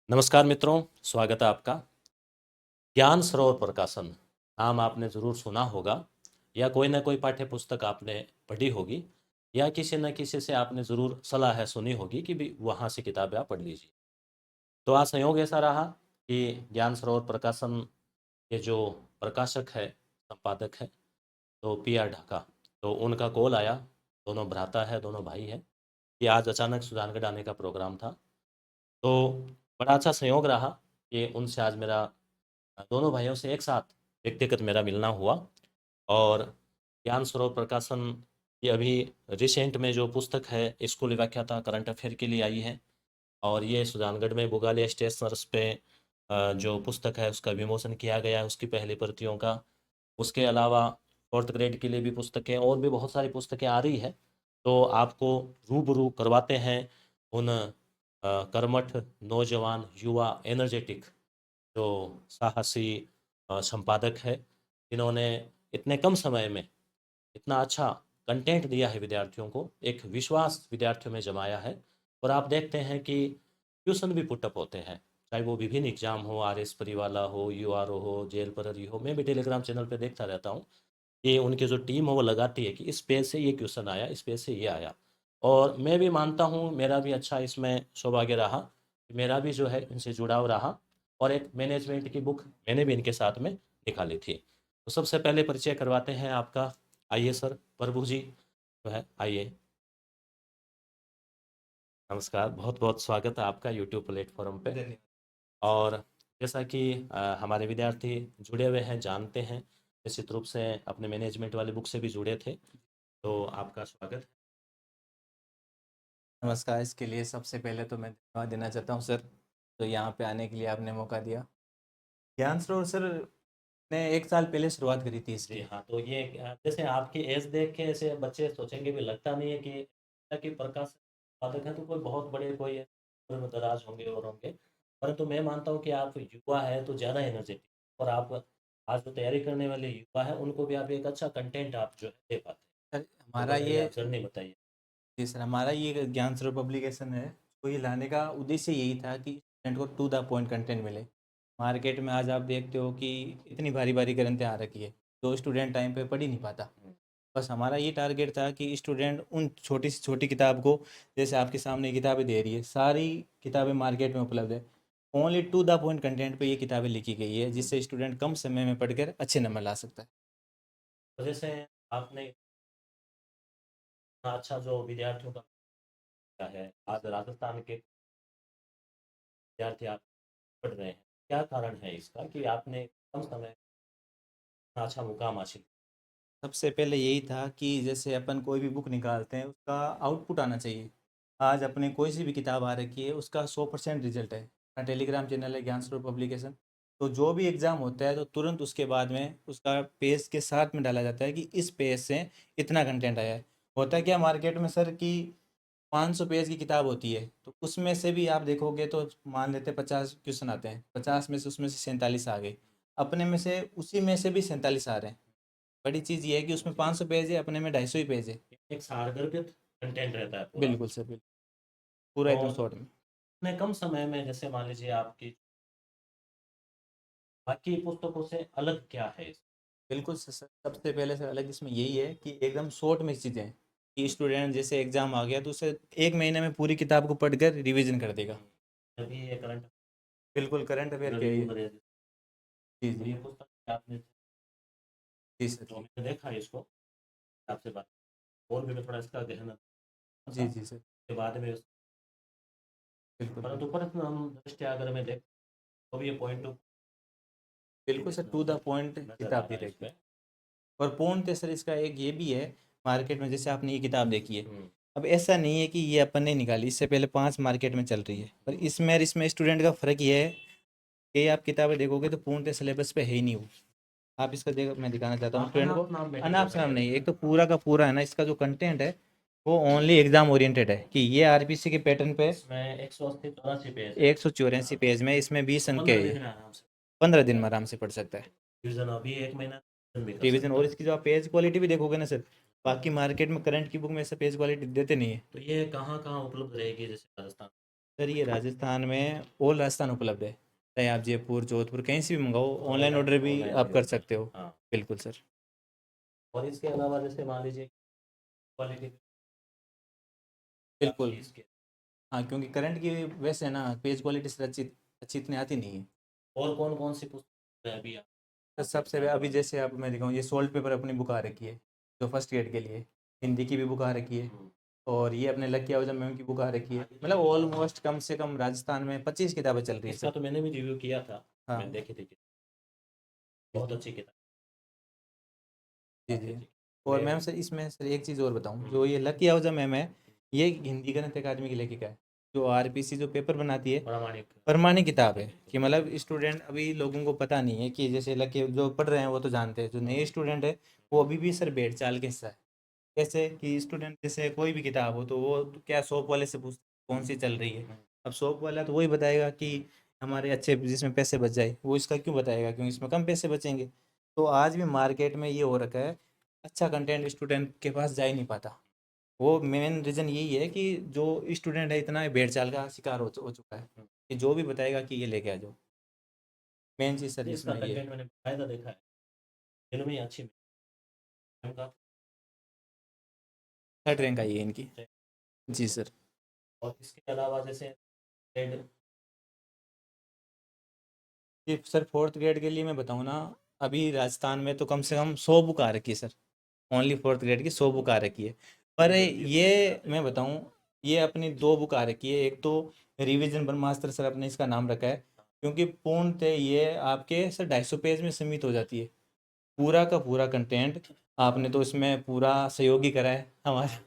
नमस्कार मित्रों, स्वागत है आपका। ज्ञान सरोवर प्रकाशन नाम आपने ज़रूर सुना होगा, या कोई ना कोई पाठ्य पुस्तक आपने पढ़ी होगी, या किसी न किसी से आपने ज़रूर सलाह सुनी होगी कि भी वहाँ से किताबें आप पढ़ लीजिए। तो आज संयोग ऐसा रहा कि ज्ञान सरोवर प्रकाशन के जो प्रकाशक है, संपादक है, तो पी आर ढाका, तो उनका कॉल आया। दोनों भ्राता है, दोनों भाई हैं, कि आज अचानक सुजानगढ़ आने का प्रोग्राम था। तो बड़ा अच्छा संयोग रहा कि उनसे आज मेरा दोनों भाइयों से एक साथ व्यक्तिगत मेरा मिलना हुआ। और ज्ञान सरोवर प्रकाशन की अभी रिसेंट में जो पुस्तक है, स्कूली व्याख्याता करंट अफेयर के लिए आई है। और ये सुजानगढ़ में बुगालिया स्टेशनर्स पे जो पुस्तक है उसका विमोचन किया गया है, उसकी पहली प्रतियों का। उसके अलावा फोर्थ ग्रेड के लिए भी पुस्तकें और भी बहुत सारी पुस्तकें आ रही है। तो आपको रूबरू करवाते हैं उन कर्मठ, नौजवान, युवा, एनर्जेटिक, जो साहसी संपादक है, जिन्होंने इतने कम समय में इतना अच्छा कंटेंट दिया है विद्यार्थियों को, एक विश्वास विद्यार्थियों में जमाया है। और आप देखते हैं कि ट्यूशन भी पुटअप होते हैं, चाहे वो विभिन्न एग्जाम हो, आर एस परिवाला हो, यू आर ओ हो, जेल प्रहरी हो। मैं भी टेलीग्राम चैनल पे देखता रहता हूँ कि उनकी जो टीम है वो लगाती है कि इस पेज से ये क्वेश्चन आया, इस पेज से ये आया। और मैं भी मानता हूँ मेरा भी अच्छा इसमें सौभाग्य रहा, मेरा भी जो है इनसे जुड़ाव रहा। और एक मैनेजमेंट की बुक मैंने भी इनके साथ में निकाली थी। तो सबसे पहले परिचय करवाते हैं आपका। आइए सर, प्रभु जी जो है, आइए। नमस्कार, बहुत बहुत स्वागत है आपका यूट्यूब प्लेटफॉर्म पे। धन्यवाद। और जैसा कि हमारे विद्यार्थी जुड़े हुए हैं, जानते हैं, निश्चित रूप से अपने मैनेजमेंट वाले बुक से भी जुड़े थे, तो आपका स्वागत है। नमस्कार, इसके लिए सबसे पहले तो मैं धन्यवाद देना चाहता हूँ सर, तो यहाँ पे आने के लिए आपने मौका दिया। ज्ञान सरोवर सर ने 1 साल पहले शुरुआत करी थी जी इसकी। हाँ, तो ये जैसे आपकी एज देख के ऐसे बच्चे सोचेंगे भी, लगता नहीं है कि प्रकाश उत्पादक है तो कोई बहुत बड़े, कोई उम्र में दराज होंगे और होंगे। परंतु मैं मानता हूँ कि आप युवा है तो ज़्यादा एनर्जेटिक, और आप आज जो तैयारी करने वाले युवा है उनको भी आप एक अच्छा कंटेंट आप जो है दे पाते हैं। सर तो हमारा बताइए, ये आप जर्नी बताइए। जी सर, हमारा ये ज्ञान सरोवर पब्लिकेशन है, तो ये लाने का उद्देश्य यही था कि स्टूडेंट को टू द पॉइंट कंटेंट मिले। मार्केट में आज आप देखते हो कि इतनी भारी भारी ग्रंथें आ रखी है, तो स्टूडेंट टाइम पे पढ़ ही नहीं पाता। बस हमारा ये टारगेट था कि स्टूडेंट उन छोटी से छोटी किताब को, जैसे आपके सामने किताबें दे रही है, सारी किताबें मार्केट में उपलब्ध है। Only to the point content पे ये किताबें लिखी गई है, जिससे स्टूडेंट कम समय में पढ़कर अच्छे नंबर ला सकता है। तो जैसे आपने इतना अच्छा जो विद्यार्थियों का किया है, आज राजस्थान के विद्यार्थी आप पढ़ रहे हैं, क्या कारण है इसका कि आपने कम समय में इतना अच्छा मुकाम हासिल सबसे पहले यही था कि जैसे अपन कोई भी बुक निकालते हैं, उसका आउटपुट आना चाहिए। आज अपने कोई सी भी किताब आ रखी है, उसका 100% रिजल्ट है। अपना टेलीग्राम चैनल है ज्ञान स्वरूप पब्लिकेशन, तो जो भी एग्ज़ाम होता है तो तुरंत उसके बाद में उसका पेज के साथ में डाला जाता है कि इस पेज से इतना कंटेंट आया है। होता है क्या मार्केट में सर कि 500 पेज की किताब होती है, तो उसमें से भी आप देखोगे तो मान लेते 50 क्वेश्चन आते हैं, 50 में से उसमें से 47 आ गए। अपने में से उसी में से भी 47 आ रहे हैं। बड़ी चीज़ ये है कि उसमें 500 पेज है, अपने में 250 ही पेज है। एक सारगर्भित कंटेंट रहता है पूरा। बिल्कुल सर, बिल्कुल। पूरा एकदम और शॉर्ट में। इतने कम समय में, जैसे मान लीजिए आपकी बाकी पुस्तकों से अलग क्या है बिल्कुल सर, सबसे पहले सर अलग इसमें यही है कि एकदम शॉर्ट में चीज़ें हैं, कि स्टूडेंट जैसे एग्ज़ाम आ गया तो उसे 1 महीने में पूरी किताब को पढ़कर रिवीजन कर देगा। अभी ये करंट बिल्कुल करंट अफेयर के रिव्यू ये। करे। जी, तो जी। ये पुस्तक आपने जी सर, जो जी। मैंने देखा है इसको, आपसे बात और भी मैं थोड़ा इसका गहन था जी, जी सर। के बाद में बिल्कुल, परंतु बिल्कुल। पर हम दृष्टि अगर मैं देख, तो भी ये पॉइंट टू बिल्कुल सर, टू द पॉइंट नजर आ किताब रहा दी है रहेगी। इसमें। और पूर्णतः सर इसका एक ये भी है, मार्केट में जैसे आपने ये किताब देखी है, हम्म। अब ऐसा नहीं है कि ये अपन ने निकाली, इससे पहले 5 मार्केट में चल रही है। पर इसमें और इसमें स्टूडेंट का फ़र्क ये है कि आप किताबें देखोगे तो पूर्णतः सिलेबस पे है ही नहीं वो। आप इसका देखो, मैं दिखाना चाहता हूँ स्टूडेंट को। अनाप नाम अनाप मटेरियल शनाप है। नहीं, एक तो पूरा का पूरा है ना, इसका जो कंटेंट है वो ओनली एग्जाम ओरिएंटेड है, कि ये आरपीसी के पैटर्न पे इसमें 180 84 पेज है। 184 पेज में, इसमें 20 अंक है। 15 दिन में आराम से 15 दिन में आराम से पढ़ सकता है। रिवीजन, अभी एक महीना रिवीजन भी कर रिवीजन, सकता और है। इसकी जो आप पेज क्वालिटी भी देखोगे ना सर, बाकी मार्केट में करंट की बुक में ऐसे पेज क्वालिटी देते नहीं है। तो ये कहाँ कहाँ उपलब्ध रहेगी, जैसे राजस्थान? सर ये राजस्थान में ऑल राजस्थान उपलब्ध है, चाहे आप जयपुर जोधपुर कहीं से भी मंगाओ, ऑनलाइन ऑर्डर भी ऑनलाइन आप भी कर होता है। सकते हो। हाँ, बिल्कुल सर। और इसके अलावा जैसे मान लीजिए क्वालिटी बिल्कुल। इसके हाँ, क्योंकि करंट की वैसे है ना, पेज क्वालिटी सर अच्छी अच्छी इतनी आती नहीं है। और कौन कौन सी पुस्तक है अभी आप तो मार्केट सबसे में आने अभी वाली? जैसे आप मैं दिखाऊँ, ये सोल्ट पेपर अपनी बुक आ रखी है जो फर्स्ट ग्रेड के लिए, हिंदी की भी बुक आ रखी है। हम्म, और ये अपने लकी आउजा मैम की बुक आ रखी है। मतलब ऑलमोस्ट कम से कम राजस्थान में 25 किताबें चल रही है इसका सर। तो मैंने भी रिव्यू किया था, हाँ मैंने देखी थी, जी बहुत जी अच्छी किताब, जी काफी जी। अच्छी और वे मैम सर इसमें सर एक चीज़ और बताऊँ, हम्म, जो ये लकी आउजा मैम है, ये हिंदी गणित अकादमी की लेखिका है, जो आरपीसी जो पेपर बनाती है, प्रामाणिक प्रमाणिक किताब है। किताब। कि मतलब स्टूडेंट अभी लोगों को पता नहीं है कि जैसे लकी जो पढ़ रहे हैं वो तो जानते हैं, जो नए स्टूडेंट है वो अभी भी सर भेड़ चाल के हिस्सा है। कैसे कि स्टूडेंट जैसे कोई भी किताब हो तो वो क्या शॉप वाले से पूछ कौन सी चल रही है। अब शॉप वाला तो वही बताएगा कि हमारे अच्छे जिसमें पैसे बच जाए, वो इसका क्यों बताएगा क्योंकि इसमें कम पैसे बचेंगे। तो आज भी मार्केट में ये हो रखा है, अच्छा कंटेंट स्टूडेंट के पास जा ही नहीं पाता। वो मेन रीज़न यही है कि जो स्टूडेंट है इतना भेड़ चाल का शिकार हो चुका है कि जो भी बताएगा कि ये लेके आ जाओ। मेन चीज़ सर नहीं, इसका इसमें ये है। कंटेंट मैंने फायदा देखा है, फिल्म ही अच्छी फिल्म का थर्ड रैंक आई है इनकी। जी सर। और इसके अलावा जैसे ट्रेड जी सर, फोर्थ ग्रेड के लिए मैं बताऊँ ना, अभी राजस्थान में तो कम से कम 100 बुक आ रखी है सर। ओनली फोर्थ ग्रेड की 100 बुक आ रखी है। पर ये मैं बताऊँ, ये अपनी 2 बुक आ रखी है। एक तो रिवीजन ब्रह्मास्त्र सर अपने इसका नाम रखा है, क्योंकि पूर्णतः ये आपके सर 250 पेज में सीमित हो जाती है। पूरा का पूरा कंटेंट आपने तो इसमें पूरा सहयोगी करा है हमारा।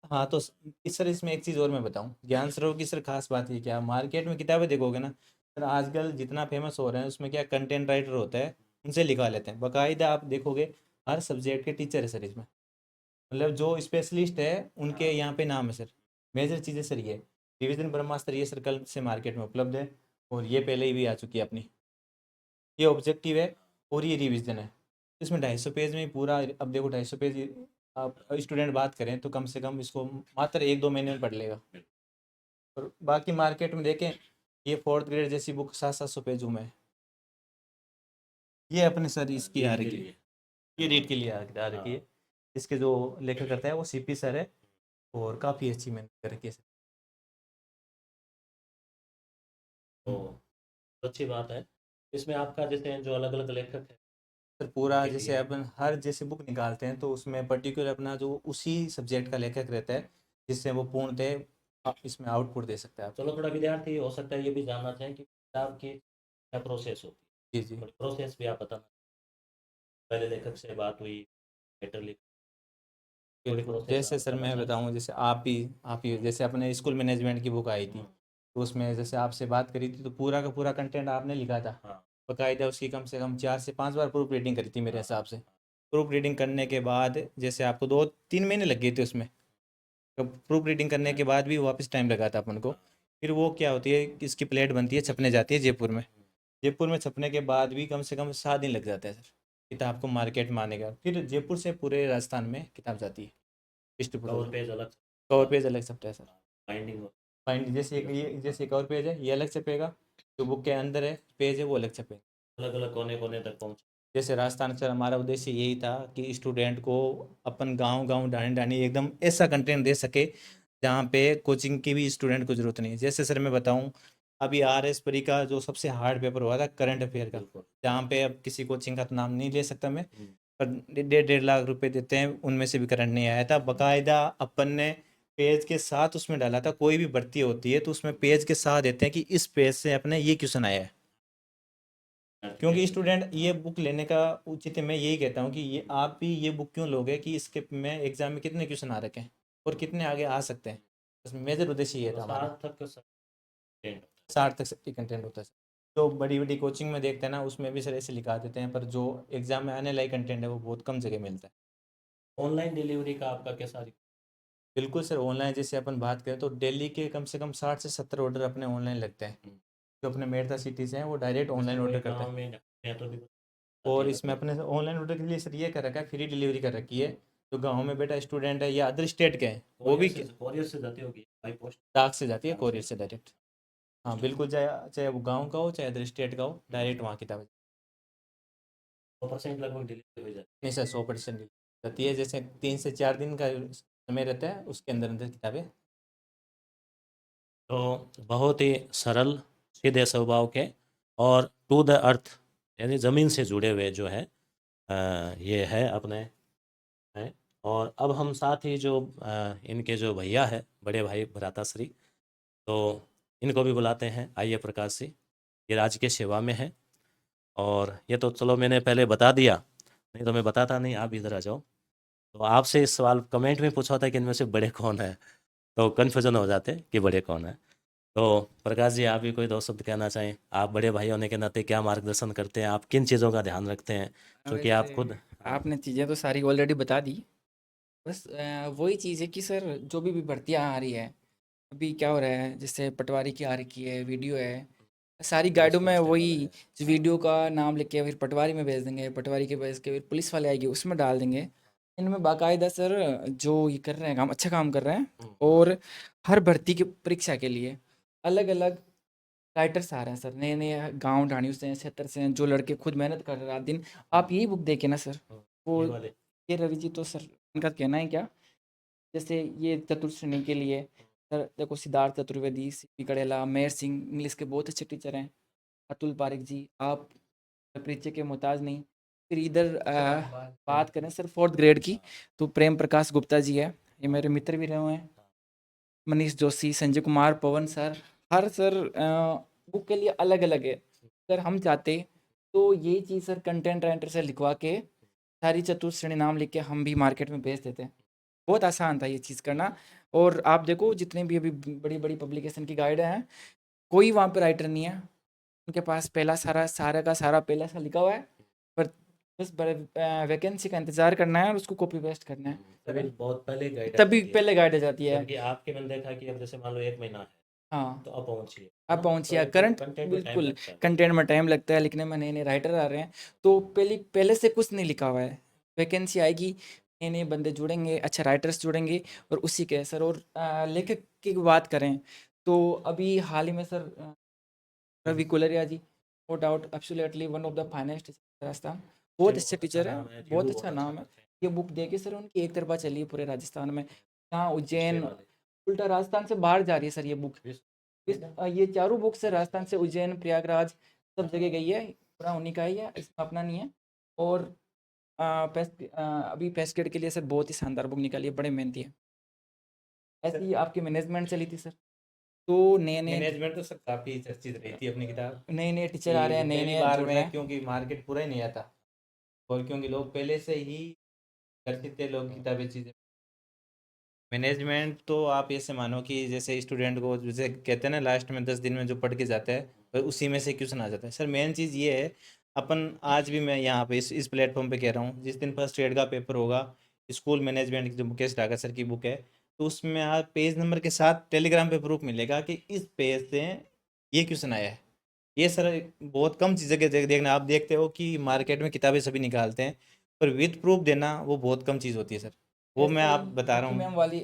हाँ तो इस सर इसमें एक चीज़ और मैं बताऊँ, ज्ञान सरोवर की सर खास बात ये क्या, मार्केट में किताबें देखोगे ना सर, आजकल जितना फेमस हो रहे हैं उसमें क्या कंटेंट राइटर होता है, उनसे लिखवा लेते हैं। बाकायदा आप देखोगे हर सब्जेक्ट के टीचर है सर इसमें, मतलब जो स्पेशलिस्ट है उनके यहाँ पे नाम है सर। मेजर चीज़ें सर ये रिवीजन ब्रह्मास्त्र ये सर कल से मार्केट में उपलब्ध है, और ये पहले ही भी आ चुकी है अपनी। ये ऑब्जेक्टिव है और ये रिवीजन है। इसमें 250 में ही पूरा, अब देखो 250 पेज आप स्टूडेंट बात करें तो कम से कम इसको मात्र 1-2 महीने में पढ़ लेगा। और बाकी मार्केट में देखें, ये फोर्थ ग्रेड जैसी बुक 700-700 पेजों में है। ये अपने सर इसकी आ रीड के रखी है, लिए ये रीड के लिए आ रखी हाँ, है। इसके जो लेखक करता है वो सीपी सर है, और काफ़ी अच्छी मेहनत कर रखी है सर। तो अच्छी बात है। इसमें आपका जैसे जो अलग अलग लेखक है सर पूरा उनके जैसे लिए अपन हर जैसे बुक निकालते हैं तो उसमें पर्टिकुलर अपना जो उसी सब्जेक्ट का लेखक रहता है, जिससे वो पूर्णतः इसमें आउटपुट दे सकता है आपको। चलो, थोड़ा विद्यार्थी हो सकता है ये भी जानना चाहें कि किताब की क्या प्रोसेस होती जी जी। है, थोड़ी प्रोसेस भी आप बताना, पहले लेखक से बात हुई, लेटर लिख, थोड़ी बिल्कुल, प्रोसेस आप जैसे सर बताना मैं चाहें। बताऊँ, जैसे आप ही जैसे अपने स्कूल मैनेजमेंट की बुक आई थी, हम्म, तो उसमें जैसे आपसे बात करी थी तो पूरा का पूरा कंटेंट आपने लिखा था। हाँ बाकायदा उसकी कम से कम 4 से 5 बार प्रूफ रीडिंग करी थी मेरे हाँ हिसाब से। प्रूफ रीडिंग करने के बाद जैसे आपको 2-3 महीने लग गए थे उसमें, तो प्रूफ रीडिंग करने के बाद भी वापस टाइम लगा था अपन को। फिर वो क्या होती है कि इसकी प्लेट बनती है, छपने जाती है जयपुर में। जयपुर में छपने के बाद भी कम से कम 7 दिन लग जाते हैं सर किताब को मार्केट में आने का। फिर जयपुर से पूरे राजस्थान में किताब जाती है, डिस्ट्रीब्यूट कवर होती है। पेज अलग कवर पेज अलग छपता है सर। बाइंडिंग फाइंड जैसे ये जैसे कवर पेज है ये अलग छपेगा, जो बुक के अंदर है पेज है वो अलग छपेगा। अलग अलग कोने कोने तक पहुँच। जैसे राजस्थान सर हमारा उद्देश्य यही था कि स्टूडेंट को अपन गांव गांव डाणी डाणी एकदम ऐसा कंटेंट दे सके जहाँ पे कोचिंग की भी स्टूडेंट को जरूरत नहीं है। जैसे सर मैं बताऊं, अभी आरएस परी का जो सबसे हार्ड पेपर हुआ था करंट अफेयर का, बिल्कुल। जहाँ पे अब किसी कोचिंग का तो नाम नहीं ले सकता मैं, हम्म, पर 1.5 लाख रुपए देते हैं, उनमें से भी करंट नहीं आया था। बकायदा अपन ने पेज के साथ उसमें डाला था, कोई भी भर्ती होती है तो उसमें पेज के साथ देते हैं कि इस पेज से अपने ये क्वेश्चन आया है। क्योंकि स्टूडेंट ये बुक लेने का उचित मैं यही कहता हूँ कि ये आप भी ये बुक क्यों लोगे कि इसके में एग्जाम में कितने क्वेश्चन आ रखे हैं और कितने आगे आ सकते हैं। बस मेजर उद्देश्य ये तो था हमारा। सार्थक कंटेंट 60 तक कंटेंट होता है सर। जो बड़ी बड़ी कोचिंग में देखते हैं ना उसमें भी सर ऐसे लिखा देते हैं, पर जो एग्जाम में आने लायक कंटेंट है वो बहुत कम जगह मिलता है। ऑनलाइन डिलीवरी का आपका कैसा बिल्कुल सर, ऑनलाइन जैसे अपन बात करें तो डेली के कम से कम 60 से 70 ऑर्डर अपने ऑनलाइन लगते हैं। हम्म, जो अपने मेड़ता सिटीज़ हैं वो डायरेक्ट जैसे ऑनलाइन कोई ऑर्डर करते गांव हैं। में मैं तो भी बताती और है इसमें लगभग अपने ऑनलाइन ऑर्डर के लिए सर ये कर रखा है, फ्री डिलीवरी कर रखी है। जो गाँव में बैठा स्टूडेंट है या अदर स्टेट के हैं वो भी कोरियर से जाती होगी बाई पोस्ट। डाक से जाती है, डाक से। कोरियर से डायरेक्ट। हाँ बिल्कुल, चाहे चाहे वो गाँव का हो चाहे अदर स्टेट का हो, डायरेक्ट वहाँ किताबें। 100% लगभग डिलीवरी हो जाती नहीं सर, 100% रहती है। जैसे 3 से 4 दिन का समय रहता है, उसके अंदर अंदर किताबें। है। तो बहुत ही सरल, सीधे स्वभाव के और टू द अर्थ, यानी ज़मीन से जुड़े हुए जो है ये है अपने हैं। और अब हम साथ ही जो इनके जो भैया है, बड़े भाई भ्राताश्री, तो इनको भी बुलाते हैं। आइए प्रकाश जी, ये राज्य की सेवा में है। और ये तो चलो मैंने पहले बता दिया, नहीं तो मैं बताता नहीं। आप इधर आ जाओ। तो आपसे इस सवाल कमेंट में पूछा था कि इनमें से बड़े कौन है, तो कन्फ्यूजन हो जाते कि बड़े कौन है। तो प्रकाश जी, आप भी कोई दो शब्द कहना चाहें। आप बड़े भाई होने के नाते क्या मार्गदर्शन करते हैं, आप किन चीज़ों का ध्यान रखते हैं, क्योंकि आप वैसे खुद। हाँ। आपने चीज़ें तो सारी ऑलरेडी बता दी। बस वही चीज़ है कि सर जो भी भर्तियाँ आ रही है, अभी क्या हो रहा है, जैसे पटवारी की आ रखी है, वीडियो है, सारी गाइडों में कांस्टेबल वही है। वीडियो का नाम लिख के फिर पटवारी में भेज देंगे, पटवारी के भेज के फिर पुलिस वाले आएगी उसमें डाल देंगे। इनमें बाकायदा सर जो ये कर रहे हैं काम, अच्छा काम कर रहे हैं। हम्म। और हर भर्ती की परीक्षा के लिए अलग अलग राइटर्स आ रहे हैं सर, नए नए गांव ढाणियों से हैं, क्षेत्र से हैं, जो लड़के खुद मेहनत कर रहे हैं रात दिन। आप यही बुक देखे ना सर, वो ये वाले। ये रवि जी तो सर, इनका कहना है क्या, जैसे ये चतुर्थ श्रेणी के लिए सर देखो, सिद्धार्थ चतुर्वेदी, सीपी कड़ेला, मेहर सिंह इंग्लिश के बहुत अच्छे टीचर हैं, अतुल पारिक जी, आप परिचय के मोहताज नहीं। फिर इधर बात करें सर 4th ग्रेड की, तो प्रेम प्रकाश गुप्ता जी है, ये मेरे मित्र भी रहे हुए हैं, मनीष जोशी, संजय कुमार, पवन सर। हर सर बुक के लिए अलग अलग है। अगर हम चाहते तो ये चीज़ सर कंटेंट राइटर से लिखवा के सारी चतुर्थ श्रेणी नाम लिख के हम भी मार्केट में बेच देते हैं। बहुत आसान था ये चीज़ करना। और आप देखो जितने भी अभी बड़ी बड़ी पब्लिकेशन की गाइड हैं, कोई वहाँ पे राइटर नहीं है, उनके पास पहला सारा सारा का सारा पहला सा लिखा हुआ है, पर बस वैकेंसी का इंतजार करना है और उसको कॉपी पेस्ट करना है, तभी बहुत पहले गाइड आ तभी जाती है। पहले गाइड आ जाती है। जबकि आपके मैंने देखा कि अब जैसे मान लो 1 महीना है, हाँ, तो अब पहुंचिए, है आप ना। तो पहुँचिए एक करंट, कंटेंट में टाइम बिल्कुल लगता है। कंटेंट में टाइम लगता है, लिखने में नए नए राइटर आ रहे हैं, तो पहले से कुछ नहीं लिखा हुआ है, वैकेंसी आएगी, नए नए बंदे जुड़ेंगे, अच्छे राइटर्स जुड़ेंगे, और उसी के सर। और लेखक की बात करें तो अभी हाल ही में sir Ravi Kulariya ji, no doubt absolutely one of the finest Rajasthan, बहुत अच्छे टीचर है, नाम है, बहुत रिव्यू अच्छा बहुत अच्छा नाम है। करते हैं। ये बुक देके सर उनकी एक तरफा चली है पूरे राजस्थान में, यहाँ हिस्ट्री उज्जैन, वाले। उल्टा राजस्थान से बाहर जा रही है सर ये बुक। ये चारों बुक से राजस्थान से उज्जैन, प्रयागराज सब जगह गई है, पूरा उन्हीं का ही है, इसमें अपना नहीं है। और अभी पेस्ट ग्रेड के लिए सर बहुत ही शानदार बुक निकाली है, बड़े मेहनती है। ऐसी ही आपकी मैनेजमेंट चली थी सर, तो नए नए मैनेजमेंट तो सर काफ़ी चर्चित रही थी अपनी किताब नए नए टीचर आ रहे हैं, कि नए पहली नए बार जुड़ रहे में, हैं। क्योंकि मार्केट पूरा ही नहीं आता, और क्योंकि लोग पहले से ही चर्चित थे, लोग किताबें चीज़ें। मैनेजमेंट तो आप ऐसे मानो कि जैसे स्टूडेंट को, जैसे कहते हैं ना, लास्ट में 10 दिन में जो पढ़ के जाता है, और उसी में से क्वेश्चन आ जाता है। सर मेन चीज़ ये है, अपन आज भी मैं यहाँ पे इस प्लेटफॉर्म पे कह रहा हूँ, जिस दिन फर्स्ट ग्रेड का पेपर होगा, स्कूल मैनेजमेंट की जो मुकेश डागर सर की बुक है, तो उसमें आप पेज नंबर के साथ टेलीग्राम पे प्रूफ मिलेगा कि इस पेज से ये क्वेश्चन आया है। ये सर बहुत कम चीज़ें के देखना, आप देखते हो कि मार्केट में किताबें सभी निकालते हैं, पर विद प्रूफ देना वो बहुत कम चीज़ होती है सर। वो मैं ऐसे आप बता रहा लक्ष्य मैम हूँ। वाली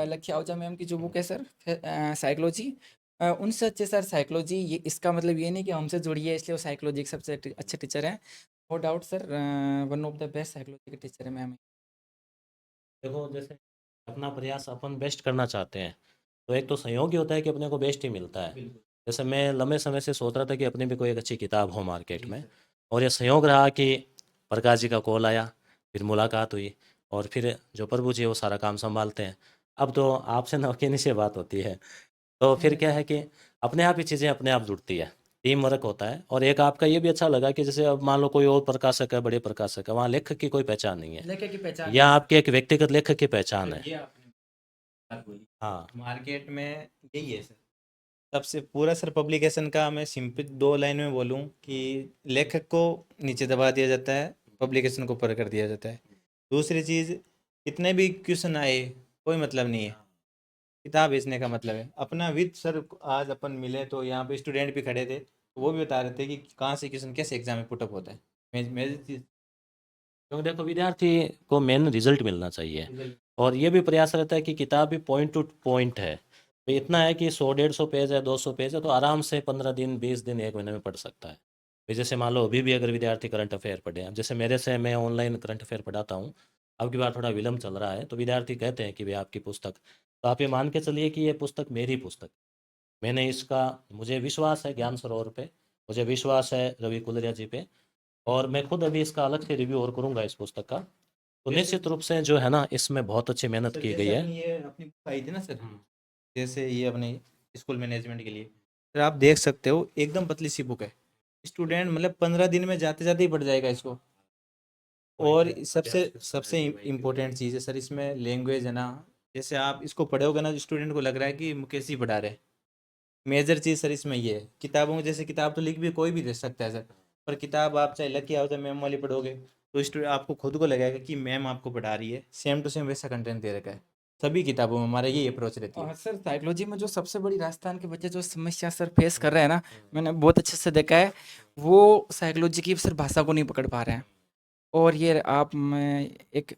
लक्ष्य आहूजा मैम की जो बुक है सर, साइकोलॉजी, उनसे अच्छे सर साइकोलॉजी, ये इसका मतलब ये नहीं कि हमसे जुड़ी है इसलिए वो साइकोलॉजी के सबसे अच्छे टीचर हैं, no doubt sir, one of the best psychology के टीचर है मैम। देखो, जैसे अपना प्रयास अपन बेस्ट करना चाहते हैं, तो एक तो संयोग ही होता है कि अपने को बेस्ट ही मिलता है। बिल्कुल जैसे मैं लंबे समय से सोच रहा था कि अपने भी कोई एक अच्छी किताब हो मार्केट जी में, सर। और ये संयोग रहा कि प्रकाश जी का कॉल आया, फिर मुलाकात हुई, और फिर जो प्रभु जी वो सारा काम संभालते हैं। अब तो आपसे नौकीनी से बात होती है, तो फिर क्या है कि अपने आप ही चीज़ें अपने आप जुड़ती है, टीम वर्क होता है। और एक आपका ये भी अच्छा लगा कि जैसे अब मान लो कोई और प्रकाशक है, बड़े प्रकाशक है, वहाँ लेखक की कोई पहचान नहीं है, लेखक की पहचान या नहीं है आपके एक व्यक्तिगत लेखक की पहचान सर, है। ये आपने बात बोली, हाँ। मार्केट में यही है सर। सबसे पूरा सर पब्लिकेशन का मैं सिंपल 2 लाइन में बोलूँ कि लेखक को नीचे दबा दिया जाता है, पब्लिकेशन को ऊपर कर दिया जाता है। दूसरी चीज़, कितने भी क्वेश्चन आए कोई मतलब नहीं है, किताब बेचने का मतलब है अपना। विद सर आज अपन मिले तो यहाँ पे स्टूडेंट भी खड़े थे, तो वो भी बता रहे थे कि कहाँ से क्वेश्चन कैसे एग्जाम में पुटअप होता है। मेरी चीज़ क्योंकि देखो विद्यार्थी को मेन रिजल्ट मिलना चाहिए, रिजल्ट और ये भी प्रयास रहता है कि किताब भी पॉइंट टू पॉइंट है। तो इतना है कि 100-150 पेज है, 200 पेज है, तो आराम से 15 दिन, 20 दिन, 1 महीने में पढ़ सकता है। फिर जैसे मान लो अभी भी अगर विद्यार्थी करंट अफेयर पढ़े, अब जैसे मेरे से मैं ऑनलाइन करंट अफेयर पढ़ाता हूँ, अब की बार थोड़ा विलम्ब चल रहा है, तो विद्यार्थी कहते हैं कि भाई आपकी पुस्तक, तो आप ये मान के चलिए कि ये पुस्तक मेरी पुस्तक, मैंने इसका, मुझे विश्वास है ज्ञान सरोवर पे, मुझे विश्वास है रवि कुलरिया जी पे, और मैं खुद अभी इसका अलग से रिव्यू और करूंगा इस पुस्तक का। तो जैसे निश्चित रूप से जो है ना, इसमें बहुत अच्छी मेहनत सर, की गई जैसे है। अपनी ये अपनी बुक आई थी ना सर, जैसे ये अपने स्कूल मैनेजमेंट के लिए, सर आप देख सकते हो एकदम पतली सी बुक है। स्टूडेंट मतलब 15 दिन में जाते जाते ही पढ़ जाएगा इसको। और सबसे सबसे इम्पोर्टेंट चीज़ है सर इसमें लैंग्वेज है ना। जैसे आप इसको पढ़ोगे ना, स्टूडेंट को लग रहा है कि मुकेश ही पढ़ा रहे हैं। मेजर चीज़ सर इसमें ये है। किताबों में जैसे किताब तो लिख भी कोई भी दे सकता है सर, पर किताब आप चाहे लकी आओ चाहे मैम वाली पढ़ोगे, तो स्टूडेंट आपको खुद को लगेगा कि मैम आपको पढ़ा रही है, सेम टू सेम वैसा कंटेंट दे रखा है। सभी किताबों में हमारा यही अप्रोच रहती है। सर साइकोलॉजी में जो सबसे बड़ी राजस्थान के बच्चे जो समस्या सर फेस कर रहे हैं ना, मैंने बहुत अच्छे से देखा है, वो साइकोलॉजी की सर भाषा को नहीं पकड़ पा रहे हैं। और ये आप मैं एक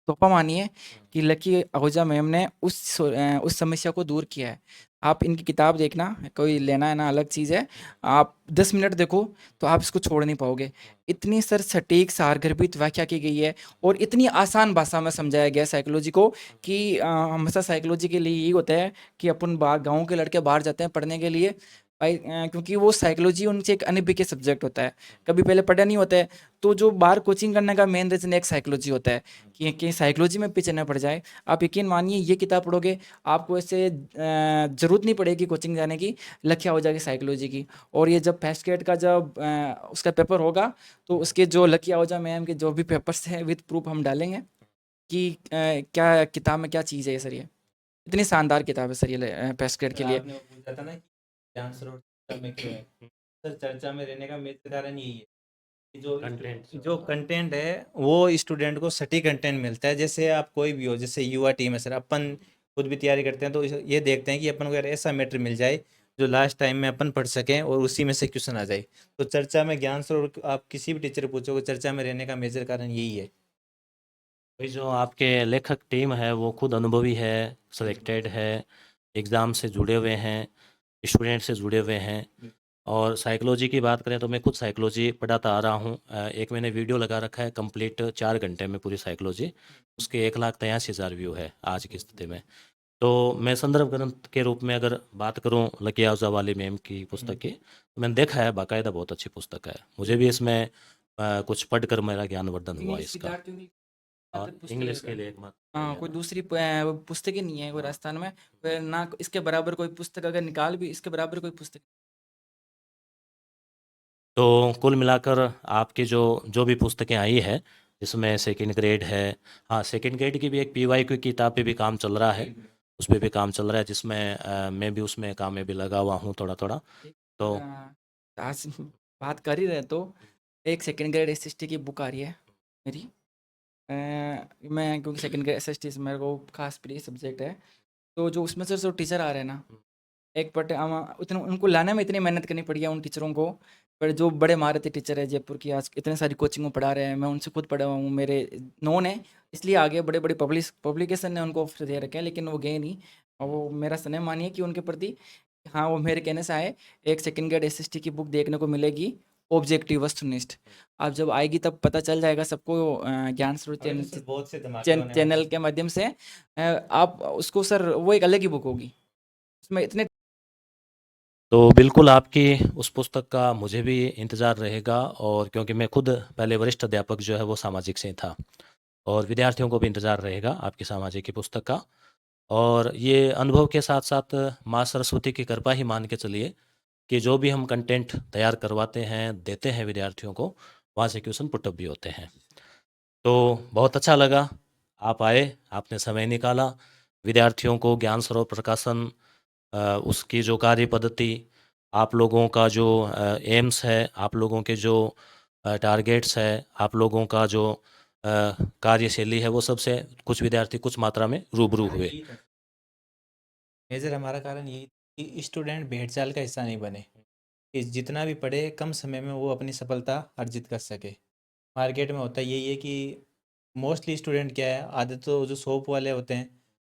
तोहफ़ा मानिए कि लकी आहूजा मैम ने उस समस्या को दूर किया है। आप इनकी किताब देखना, कोई लेना है ना अलग चीज़ है, आप 10 मिनट देखो तो आप इसको छोड़ नहीं पाओगे। इतनी सर सटीक सारगर्भित व्याख्या की गई है और इतनी आसान भाषा में समझाया गया है साइकोलॉजी को कि हमेशा साइकोलॉजी के लिए यही होता है कि अपन बाहर गाँव के लड़के बाहर जाते हैं पढ़ने के लिए क्योंकि वो साइकोलॉजी उनसे एक अनभिज्ञ सब्जेक्ट होता है, कभी पहले पढ़ा नहीं होता है, तो जो बाहर कोचिंग करने का मेन रीज़न एक साइकोलॉजी होता है कि साइकोलॉजी में पीछे न पड़ जाए। आप यकीन मानिए ये किताब पढ़ोगे आपको ऐसे ज़रूरत नहीं पड़ेगी कोचिंग जाने की, लक्ष्य हो जाएगी साइकोलॉजी की। और ये जब फर्स्ट ग्रेड का जब उसका पेपर होगा तो उसके जो लकी आहूजा मैम के जो भी पेपर्स हैं विद प्रूफ हम डालेंगे कि क्या किताब में क्या चीज़ है ये सर। ये इतनी शानदार किताब है सर ये फर्स्ट ग्रेड सर के लिए। आपने वो पूछा था ना कि ज्ञान सरोवर चर्चा में क्यों है, सर चर्चा में रहने का मेन कारण यही है कि कंटेंट जो कंटेंट है वो स्टूडेंट को सटीक कंटेंट मिलता है। जैसे आप कोई भी हो, जैसे युवा टीम है सर, अपन खुद भी तैयारी करते हैं तो ये देखते हैं कि अपन को यार ऐसा मैटर मिल जाए जो लास्ट टाइम में अपन पढ़ सकें और उसी में से क्वेश्चन आ जाए। तो चर्चा में ज्ञान सरोवर आप किसी भी टीचर पूछोगे, चर्चा में रहने का मेजर कारण यही है। भाई जो आपके लेखक टीम है वो खुद अनुभवी है, सिलेक्टेड है, एग्ज़ाम से जुड़े हुए हैं, स्टूडेंट से जुड़े हुए हैं। और साइकोलॉजी की बात करें तो मैं खुद साइकोलॉजी पढ़ाता आ रहा हूँ। एक मैंने वीडियो लगा रखा है कंप्लीट 4 घंटे में पूरी साइकोलॉजी, उसके 1,83,000 व्यू है आज की स्थिति में। तो मैं संदर्भ ग्रंथ के रूप में अगर बात करूँ लकी आउज़ा वाली मैम की पुस्तक की, तो मैंने देखा है बाकायदा बहुत अच्छी पुस्तक है। मुझे भी इसमें कुछ पढ़कर मेरा ज्ञानवर्धन हुआ इंग्लिश इसका। विद्यार्थियों की और मात्र पुस्तक इंग्लिश है के सर। लिए एक मत हाँ, है कोई ना। दूसरी पुस्तक ही नहीं है कोई राजस्थान में, फिर ना इसके बराबर कोई पुस्तक अगर निकाल भी इसके बराबर कोई पुस्तक। तो कुल मिलाकर आपकी जो जो भी पुस्तकें आई है, जिसमें सेकंड ग्रेड है, हाँ सेकंड ग्रेड की भी एक पीवाईक्यू की किताब पे भी काम चल रहा है, उस पे भी काम चल रहा है, जिसमें मैं भी उसमें काम में भी लगा हुआ हूँ थोड़ा थोड़ा। एक तो आज बात कर ही रहे तो एक सेकंड ग्रेड एसएसटी की बुक आ रही है मेरी। मैं क्योंकि सेकंड ग्रेड एसएसटी से मेरे को खास प्रिय सब्जेक्ट है, तो जो उसमें से जो टीचर आ रहे हैं ना, एक बट उतने उनको लाने में इतनी मेहनत करनी पड़ी है उन टीचरों को। पर जो बड़े महारथी टीचर है जयपुर की, आज इतने सारी कोचिंग में पढ़ा रहे हैं, मैं उनसे खुद पढ़ा हुआ हूँ, मेरे नोन है, इसलिए आगे बड़े बड़े पब्लिकेशन ने उनको ऑफर दे रखे हैं, लेकिन वो गए नहीं। और वो मेरा स्नेह मानिए कि उनके प्रति, हाँ वो मेरे कहने से आए। एक सेकंड ग्रेड एसएसटी की बुक देखने को मिलेगी, ऑब्जेक्टिव वस्तुनिष्ठ। आप जब आएगी तब पता चल जाएगा सबको ज्ञान स्रोत अभी तो सर बहुत से धमाके होने वाले चैनल हैं। के माध्यम से। आप उसको सर वो एक अलग ही बुक होगी, उसमें इतने। तो बिल्कुल आपकी उस पुस्तक का मुझे भी इंतज़ार रहेगा, और क्योंकि मैं खुद पहले वरिष्ठ अध्यापक जो है वो सामाजिक से था, और विद्यार्थियों को भी इंतज़ार रहेगा आपकी सामाजिक की पुस्तक का। और ये अनुभव के साथ साथ माँ सरस्वती की कृपा ही मान के चलिए कि जो भी हम कंटेंट तैयार करवाते हैं, देते हैं विद्यार्थियों को, वहाँ से क्वेश्चन पुटअप भी होते हैं। तो बहुत अच्छा लगा आप आए, आपने समय निकाला। विद्यार्थियों को ज्ञान सरोवर प्रकाशन उसकी जो कार्य पद्धति, आप लोगों का जो एम्स है, आप लोगों के जो टारगेट्स है, आप लोगों का जो कार्यशैली है, वो सबसे कुछ विद्यार्थी कुछ मात्रा में रूबरू हाँ, हुए। यही था मेजर हमारा कारण यही कि स्टूडेंट भेड़ चाल का हिस्सा नहीं बने, कि जितना भी पढ़े कम समय में वो अपनी सफलता अर्जित कर सके। मार्केट में होता यही है कि मोस्टली स्टूडेंट क्या है, आधे तो जो शॉप वाले होते हैं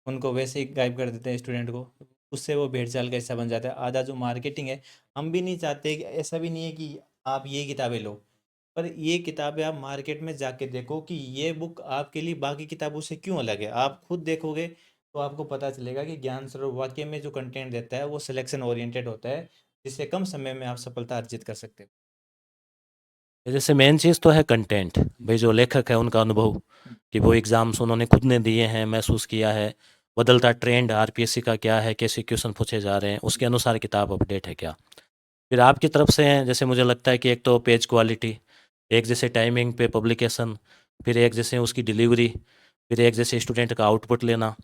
उनको वैसे ही गायब कर देते हैं स्टूडेंट को, उससे वो भेड़ चाल का हिस्सा बन जाता है। आधा जो मार्केटिंग है, हम भी नहीं चाहते कि ऐसा भी नहीं है कि आप ये किताबें लो, पर ये किताबें आप मार्केट में जाके देखो कि ये बुक आपके लिए बाकी किताबों से क्यों अलग है। आप खुद देखोगे तो आपको पता चलेगा कि ज्ञान सरोवर वाकई में जो कंटेंट देता है वो सिलेक्शन ओरिएंटेड होता है, जिससे कम समय में आप सफलता अर्जित कर सकते हो। जैसे मेन चीज़ तो है कंटेंट, भाई जो लेखक है उनका अनुभव कि वो एग्ज़ाम्स उन्होंने खुद ने दिए हैं, महसूस किया है, बदलता ट्रेंड आरपीएससी का क्या है, कैसे क्वेश्चन पूछे जा रहे हैं, उसके अनुसार किताब अपडेट है क्या। फिर आपकी तरफ से जैसे मुझे लगता है कि एक तो पेज क्वालिटी, एक जैसे टाइमिंग पे पब्लिकेशन, फिर एक जैसे उसकी डिलीवरी, फिर एक जैसे स्टूडेंट का आउटपुट लेना,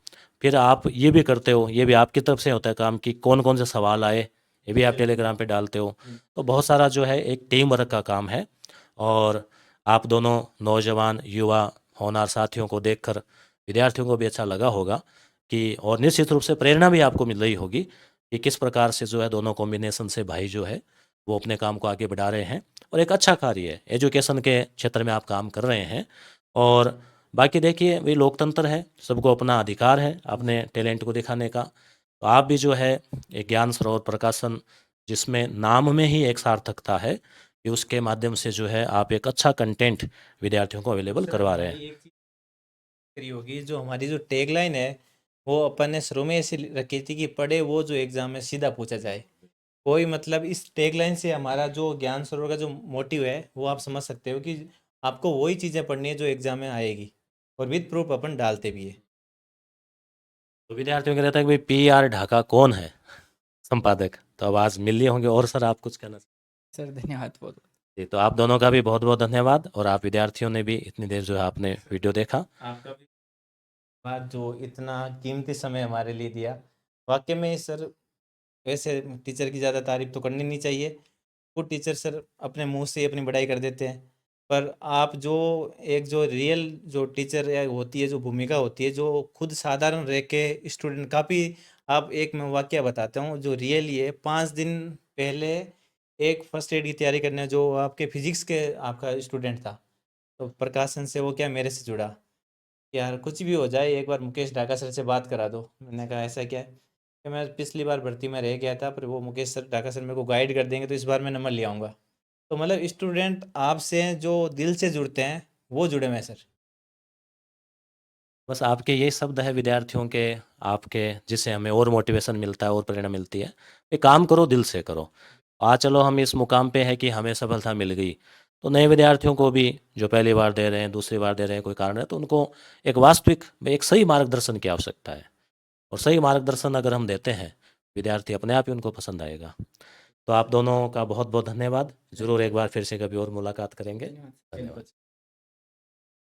फिर आप ये भी करते हो, ये भी आपकी तरफ से होता है काम कि कौन कौन से सवाल आए, ये भी आप टेलीग्राम पे डालते हो। तो बहुत सारा जो है एक टीम वर्क का काम है। और आप दोनों नौजवान युवा होनहार साथियों को देखकर विद्यार्थियों को भी अच्छा लगा होगा कि, और निश्चित रूप से प्रेरणा भी आपको मिल रही होगी कि किस प्रकार से जो है दोनों कॉम्बिनेशन से भाई जो है वो अपने काम को आगे बढ़ा रहे हैं। और एक अच्छा कार्य है, एजुकेशन के क्षेत्र में आप काम कर रहे हैं। और बाकी देखिए वही लोकतंत्र है, सबको अपना अधिकार है अपने टैलेंट को दिखाने का। तो आप भी जो है एक ज्ञान सरोवर प्रकाशन, जिसमें नाम में ही एक सार्थकता है कि उसके माध्यम से जो है आप एक अच्छा कंटेंट विद्यार्थियों को अवेलेबल सर करवा रहे हैं। हमारी एक चीज करी होगी, जो हमारी जो टैगलाइन है वो अपन ने शुरू में ऐसी रखी थी कि पढ़े वो जो एग्जाम में सीधा पूछा जाए। कोई मतलब इस टैगलाइन से हमारा जो ज्ञान सरोवर का जो मोटिव है वो आप समझ सकते हो कि आपको वही चीज़ें पढ़नी है जो एग्जाम में आएगी, और विद प्रूफ अपन डालते भी है। तो विद्यार्थियों का रहता है कि भाई PR ढाका कौन है संपादक, तो अब आज मिल लिए होंगे। और सर आप कुछ कहना सर धन्यवाद बहुत। जी, तो आप दोनों का भी बहुत बहुत धन्यवाद, और आप विद्यार्थियों ने भी इतनी देर जो है आपने वीडियो देखा। आपका भी बात जो इतना कीमती समय हमारे लिए दिया, वाकई में सर वैसे टीचर की ज़्यादा तारीफ तो करनी नहीं चाहिए। कुछ टीचर सर अपने मुंह से ही अपनी बड़ाई कर देते हैं, पर आप जो एक जो रियल जो टीचर या होती है, जो भूमिका होती है, जो खुद साधारण रह के स्टूडेंट काफ़ी, आप एक मैं वाकया बताता हूँ जो रियली है। 5 दिन पहले एक फर्स्ट एड की तैयारी करने जो आपके फिजिक्स के आपका स्टूडेंट था, तो प्रकाशन से वो क्या मेरे से जुड़ा, यार कुछ भी हो जाए एक बार मुकेश ढाका सर से बात करा दो। मैंने कहा ऐसा क्या है, कि मैं पिछली बार भर्ती में रह गया था, पर वो मुकेश सर ढाका सर मेरे को गाइड कर देंगे तो इस बार मैं नंबर ले आऊँगा। तो मतलब स्टूडेंट आपसे जो दिल से जुड़ते हैं वो जुड़े हुए हैं सर। बस आपके यही शब्द है विद्यार्थियों के, आपके, जिससे हमें और मोटिवेशन मिलता है और प्रेरणा मिलती है। ये काम करो, दिल से करो। आज चलो हम इस मुकाम पे है कि हमें सफलता मिल गई, तो नए विद्यार्थियों को भी जो पहली बार दे रहे हैं, दूसरी बार दे रहे हैं, कोई कारण है तो उनको एक वास्तविक, एक सही मार्गदर्शन की आवश्यकता है। और सही मार्गदर्शन अगर हम देते हैं, विद्यार्थी अपने आप ही उनको पसंद आएगा। तो आप दोनों का बहुत बहुत धन्यवाद। ज़रूर एक बार फिर से कभी और मुलाकात करेंगे। धन्यवाद। धन्यवाद।